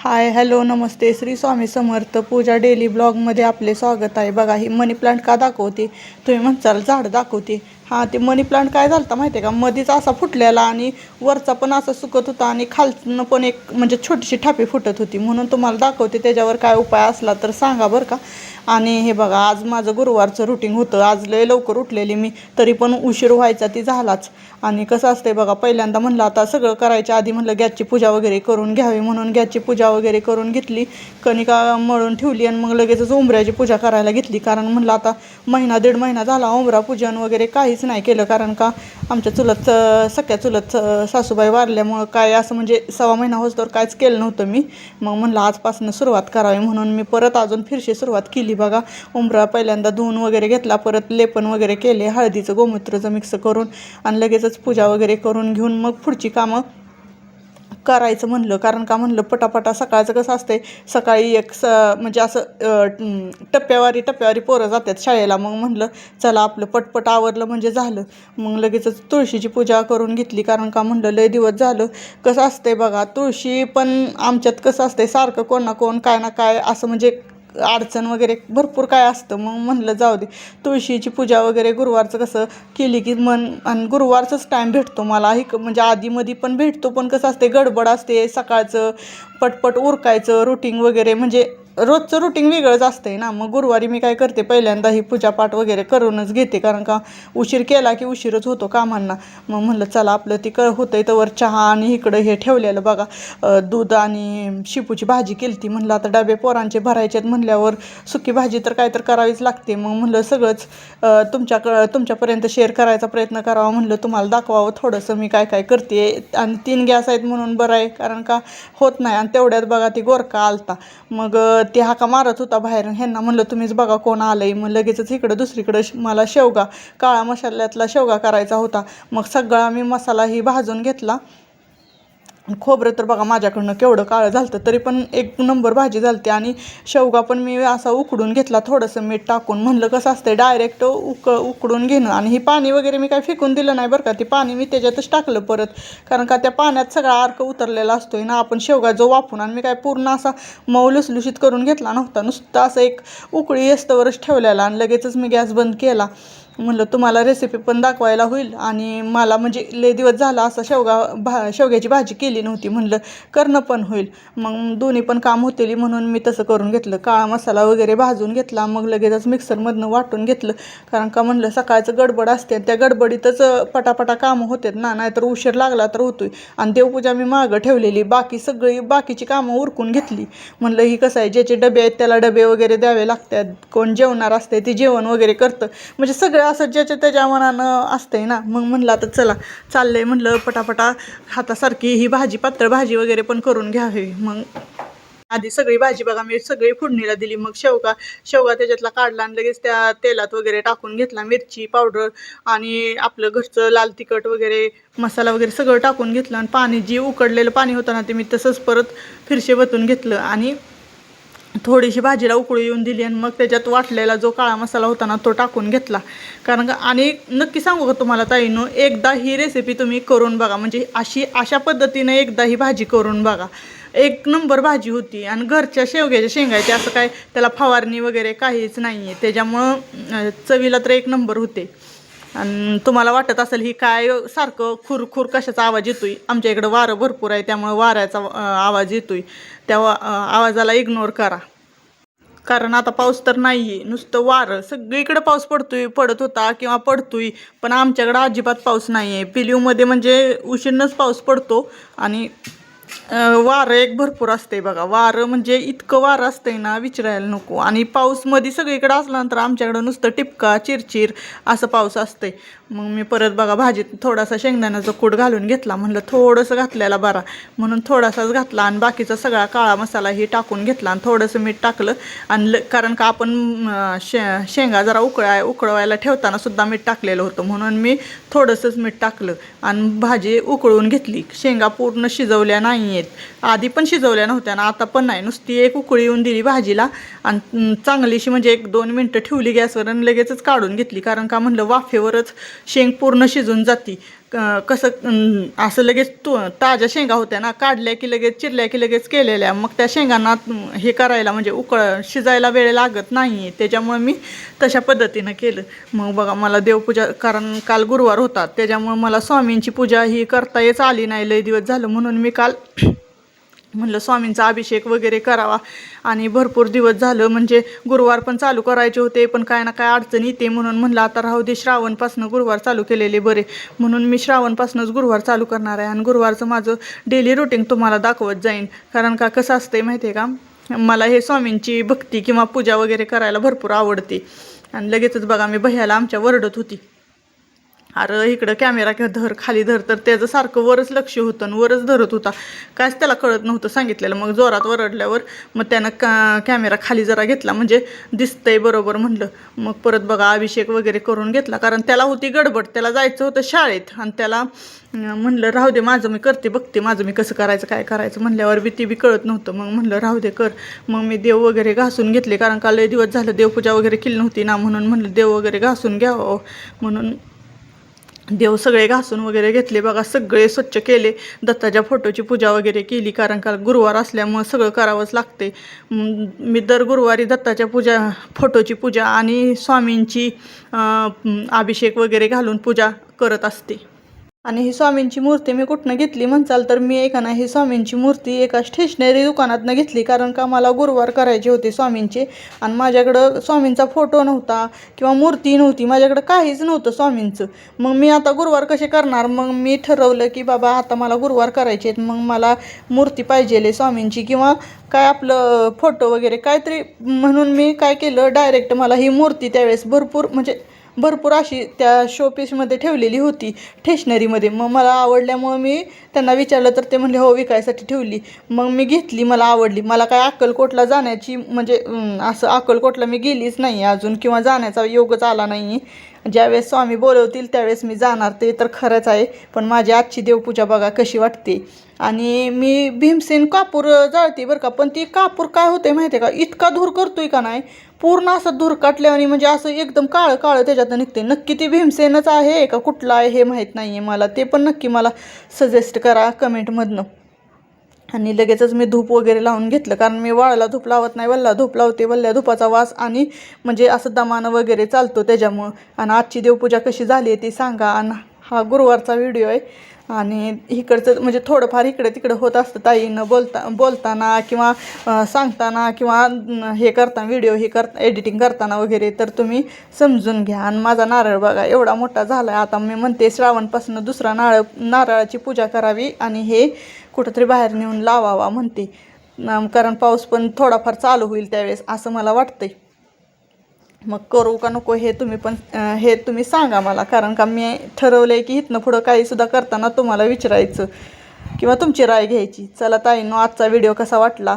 Hi hello नमस्ते श्री स्वामी समर्थ पूजा daily ब्लॉगमध्ये आपले स्वागत आहे. बघा ही मनी प्लांट का दाखवते तुम्ही म्हणताल झाड दाखवते. हां ते मनी प्लांट काय झालं माहिती आहे का, मधीच असा फुटलेला आणि वरचा पण असा सुकत होता आणि खालनं पण एक म्हणजे छोटीशी ठापी फुटत होती, म्हणून तुम्हाला दाखवते. त्याच्यावर काय उपाय असला तर सांगा बरं का. आणि हे बघा आज माझं गुरुवारचं रुटीन होतं. आज लय लवकर उठलेली मी, तरी पण उशीर व्हायचा ती झालाच. आणि कसं असतंय बघा, पहिल्यांदा म्हणलं आता सगळं करायच्या आधी म्हणलं गॅसची पूजा वगैरे करून घ्यावी, म्हणून गॅसची पूजा वगैरे करून घेतली. कणिका मळून ठेवली आणि मग लगेचच उंबऱ्याची पूजा करायला घेतली. कारण म्हणलं आता दीड महिना झाला उंबरा पूजन वगैरे काहीच नाही केलं. कारण का आमच्या सख्या चुलत सासूबाई वारल्यामुळं काय असं म्हणजे 1.25 महिना होतं काहीच केलं नव्हतं मी. मग म्हणलं आजपासून सुरुवात करावी, म्हणून मी परत अजून फिरशी सुरुवात केली. बघा उंबरा पहिल्यांदा धुवून वगैरे घेतला, परत लेपन वगैरे केले हळदीचं गोमूत्राचं मिक्स करून, आणि लगेचच पूजा वगैरे करून घेऊन मग पुढची कामं करायचं म्हणलं. कारण का म्हणलं पटापटा सकाळचं कसं असतंय, सकाळी म्हणजे असं टप्प्यावारी पोरं जातात शाळेला. मग म्हणलं चला आपलं पटपट आवरलं म्हणजे झालं. मग लगेचच तुळशीची पूजा करून घेतली. कारण का म्हणलं लय दिवस झालं. कसं असतंय बघा, तुळशी पण आमच्यात कसं असतंय सारखं कोण ना कोण काय ना काय असं म्हणजे अडचण वगैरे भरपूर काय असतं. मग म्हणलं जाऊ दे तुळशीची पूजा वगैरे गुरुवारचं कसं केली की आणि गुरुवारचाच टाईम भेटतो मला. म्हणजे आधीमध्ये पण भेटतो, पण कसं असते गडबड असते सकाळचं, पटपट उरकायचं रुटीन वगैरे, म्हणजे रोजचं रुटीन वेगळंच असतंय ना. मग गुरुवारी मी काय करते, पहिल्यांदा ही पूजापाठ वगैरे करूनच घेते. कारण का उशीर केला की उशीरच होतो कामांना. मग म्हणलं चला आपलं ती होतंय तवर चहा, आणि इकडं हे ठेवलेलं बघा दूध आणि शेपूची भाजी केली ती. म्हणलं आता डबे पोरांचे भरायचे म्हणल्यावर सुकी भाजी तर काय तर करावीच लागते. मग म्हणलं सगळंच तुमच्यापर्यंत शेअर करायचा प्रयत्न करावा, म्हणलं तुम्हाला दाखवावं थोडंसं मी काय काय करते. आणि 3 गॅस आहेत म्हणून बरं आहे, कारण का होत नाही. आणि तेवढ्यात बघा ती गोरका आलता, मग ते हाका मारत होता बाहेर. ह्यांना म्हणलं तुम्हीच बघा कोण आलंय. मग लगेचच इकडं दुसरीकडं मला काळा मसाल्यातला शेवगा करायचा होता. मग सगळा मी मसाला ही भाजून घेतला. खोबरं तर बघा माझ्याकडनं केवढं काळं झालं, तरी पण एक नंबर भाजी झालती. आणि शेवगा पण मी असा उकडून घेतला थोडंसं मीठ टाकून. म्हणलं कसं असतं डायरेक्ट उकडून घेणं. आणि ही पाणी वगैरे मी काय फेकून दिलं नाही बरं का, ती पाणी मी त्याच्यातच टाकलं परत. कारण का त्या पाण्यात सगळा अर्क उतरलेला असतोय ना, आपण शेवगा जो वापरून. आणि मी काय पूर्ण असा मऊ लुसलुशीत करून घेतला नव्हता, नुसतं असं एक उकळी येस्तवरच ठेवलेला आणि लगेचच मी गॅस बंद केला. म्हणलं तुम्हाला रेसिपी पण दाखवायला होईल. आणि मला म्हणजे लय दिवस झाला असं शेवग्याची भाजी केली नव्हती, म्हणलं करणं पण होईल. मग दोन्ही पण काम होतील म्हणून मी तसं करून घेतलं. काळा मसाला वगैरे भाजून घेतला, मग लगेचच मिक्सरमधनं वाटून घेतलं. कारण का म्हणलं सकाळचं गडबड असते, त्या गडबडीतच पटापटा कामं होतात ना, नाहीतर उशीर लागला तर होतोय. आणि देवपूजा मी मागं ठेवलेली, बाकीची कामं उरकून घेतली. म्हणलं ही कसं आहे, ज्याचे डबे आहेत त्याला डबे वगैरे द्यावे लागतात, कोण जेवणार असते ती जेवण वगैरे करतं, म्हणजे सगळं असं ज्याच्या त्याच्या मनानं असतंय ना. मग म्हणलं आता चला चाललंय म्हणलं पटापटा हातासारखी ही भाजी पातळ भाजी वगैरे पण करून घ्यावी. मग आधी सगळी भाजी बघा मी सगळी फोडणीला दिली. मग शेवगा त्याच्यातला काढला आणि लगेच त्या तेलात वगैरे टाकून घेतला. मिरची पावडर आणि आपलं घरचं लाल तिखट वगैरे मसाला वगैरे सगळं टाकून घेतलं. आणि पाणी जे उकडलेलं पाणी होतं ना ते मी तसंच परत फिरशे वतून घेतलं आणि थोडीशी भाजीला उकळी येऊन दिली. आणि मग त्याच्यात वाटलेला जो काळा मसाला होता ना तो टाकून घेतला. कारण का आणि नक्की सांगू का तुम्हाला ताईनो, एकदा ही रेसिपी तुम्ही करून बघा, म्हणजे अशा पद्धतीने एकदा ही भाजी करून बघा. एक नंबर भाजी होती. आणि घरच्या शेवग्याच्या शेंगायची, असं काय त्याला फवारणी वगैरे काहीच नाही आहे, त्याच्यामुळं चवीला तर एक नंबर होते. आणि तुम्हाला वाटत असेल ही काय सारखं खुरखुर कशाचा आवाज येतोय, आमच्या इकडं वारं भरपूर आहे त्यामुळे वाऱ्याचा आवाज येतोय. त्या आवाजाला इग्नोर करा. कारण आता पाऊस तर नाही आहे, नुसतं वारं. सगळीकडे पाऊस पडत होता किंवा पडतोय, पण आमच्याकडं अजिबात पाऊस नाही आहे. पिलीवमध्ये म्हणजे उशिरनंच पाऊस पडतो. आणि वारं एक भरपूर असते बघा. वारं म्हणजे इतकं वारं असतंय ना विचारायला नको. आणि पाऊस मध्ये सगळीकडे असल्यानंतर आमच्याकडं नुसतं टिपका चिरचिर असं पाऊस असतंय. मग मी परत बघा भाजीत थोडासा शेंगदाण्याचा कूट घालून घेतला. म्हणलं थोडंसं घातलेला बरा, म्हणून थोडासाच घातला. आणि बाकीचा सगळा काळा मसाला ही टाकून घेतला आणि थोडंसं मीठ टाकलं. आणि कारण का आपण शेंगा जरा उकळवायला ठेवताना सुद्धा मीठ टाकलेलं होतं, म्हणून मी थोडंसंच मीठ टाकलं आणि भाजी उकळून घेतली. शेंगा पूर्ण शिजवल्या नाही आहेत, आधी पण शिजवल्या नव्हत्या ना आता पण नाही, नुसती एक उकळी येऊन दिली भाजीला. आणि चांगलीशी म्हणजे 1-2 मिनटं ठेवली गॅसवर आणि लगेचच काढून घेतली. कारण का म्हणलं वाफेवरच शेंग पूर्ण शिजून जाती. कसं असं लगेच ताज्या शेंगा होत्या ना, काढल्या की लगेच चिरल्या की लगेच केलेल्या, मग त्या शेंगांना हे करायला म्हणजे शिजायला वेळ लागत नाही, त्याच्यामुळे मी तशा पद्धतीनं केलं. मग बघा मला देवपूजा, कारण काल गुरुवार होता त्याच्यामुळे मला स्वामींची पूजा ही करता येच आली नाही, लय दिवस झालं, म्हणून मी काल म्हणलं स्वामींचा अभिषेक वगैरे करावा. आणि भरपूर दिवस झालं म्हणजे गुरुवार पण चालू करायचे होते, पण काय ना काय अडचण येते, म्हणून म्हणलं आता राहू दे, श्रावणपासनं गुरुवार चालू केलेले बरे, म्हणून मी श्रावणपासूनच गुरुवार चालू करणार आहे. आणि गुरुवारचं माझं डेली रुटीन तुम्हाला दाखवत जाईन, कारण का कसं असतंय माहिती आहे का, मला हे स्वामींची भक्ती किंवा पूजा वगैरे करायला भरपूर आवडते. आणि लगेचच बघा मी भैयाला आमच्या वरडत होती, अरे इकडं कॅमेरा धर, खाली धर, तर त्याचं सारखं वरच लक्ष होतं आणि वरच धरत होता, कायच त्याला कळत नव्हतं सांगितलेलं. मग जोरात वरडल्यावर मग त्यानं कॅमेरा खाली जरा घेतला, म्हणजे दिसतंय बरोबर म्हणलं. मग परत बघा अभिषेक वगैरे करून घेतला, कारण त्याला होती गडबड, त्याला जायचं होतं शाळेत, आणि त्याला म्हणलं राहू दे, माझं मी करते, बघते माझं मी कसं करायचं काय करायचं म्हणल्यावर ती बी कळत नव्हतं. मग म्हणलं राहू दे कर. मग मी देव वगैरे घासून घेतले, कारण काल लय दिवस झालं देवपूजा वगैरे केली नव्हती ना, म्हणून म्हणलं देव वगैरे घासून घ्यावं, म्हणून देव सगळे घासून वगैरे घेतले. बघा सगळे स्वच्छ केले, दत्ताच्या फोटोची पूजा वगैरे केली, कारण का गुरुवार असल्यामुळं सगळं करावंच लागते. मी दर गुरुवारी दत्ताच्या फोटोची पूजा आणि स्वामींची अभिषेक वगैरे घालून पूजा करत असते. आणि ही स्वामींची मूर्ती मी कुठनं घेतली म्हणसाल तर मी ही स्वामींची मूर्ती एका स्टेशनरी दुकानातनं घेतली, कारण का मला गुरुवार करायचे होते स्वामींचे, आणि माझ्याकडं स्वामींचा फोटो नव्हता किंवा मूर्ती नव्हती, माझ्याकडं काहीच नव्हतं स्वामींचं. मग मी आता गुरुवार कसे करणार, मग मी ठरवलं की बाबा आता मला गुरुवार करायचे आहेत, मग मला मूर्ती पाहिजे स्वामींची किंवा काय आपलं फोटो वगैरे काहीतरी, म्हणून मी काय केलं, डायरेक्ट मला ही मूर्ती त्यावेळेस भरपूर अशी त्या शोपीसमध्ये ठेवलेली होती स्टेशनरीमध्ये. मग मला आवडल्यामुळं मी त्यांना विचारलं, तर ते म्हणले हो विकायसाठी ठेवली. मग मी घेतली, मला आवडली. मला काय अक्कलकोटला जाण्याची म्हणजे असं अक्कलकोटला मी गेलीच नाही अजून, किंवा जाण्याचा योगच आला नाही. ज्यावेळेस स्वामी बोलवतील त्यावेळेस मी जाणार, ते तर खरंच आहे. पण माझी आजची देवपूजा बघा कशी वाटते. आणि मी भीमसेन कापूर जाळते बरं का, पण ती कापूर काय होते माहिती आहे का, इतका धूर करतोय का नाही, पूर्ण असं धूर काटल्याने, म्हणजे असं एकदम काळं काळं त्याच्यातनं निघते. नक्की ती भीमसेनच आहे का कुठला आहे हे माहीत नाही आहे मला, ते पण नक्की मला सजेस्ट करा कमेंटमधनं. आणि लगेचच मी धूप वगैरे लावून घेतलं, कारण मी वाळला धूप लावत नाही, वल्ला धूप लावते. वल्ल्या धुपाचा वास आणि म्हणजे असं दमानं वगैरे चालतो त्याच्यामुळं. आणि आजची देवपूजा कशी झाली आहे ती सांगा. आणि हा गुरुवारचा व्हिडिओ आहे, आणि इकडचं म्हणजे थोडंफार इकडे तिकडं होत असतं ताईनं बोलताना किंवा सांगताना किंवा हे करताना व्हिडिओ एडिटिंग करताना वगैरे, तर तुम्ही समजून घ्या. आणि माझा नारळ बघा एवढा मोठा झाला आहे. आता मी म्हणते श्रावणपासून दुसरा नारळाची पूजा करावी आणि हे कुठंतरी बाहेर नेऊन लावावा म्हणते, कारण पाऊस पण थोडाफार चालू होईल त्यावेळेस असं मला वाटतंय. मग करू का नको हे तुम्ही सांगा मला, कारण का मी ठरवलं आहे की इथनं पुढं काहीसुद्धा करताना तुम्हाला विचारायचं किंवा तुमची राय घ्यायची. चला ताईंनो, आजचा व्हिडिओ कसा वाटला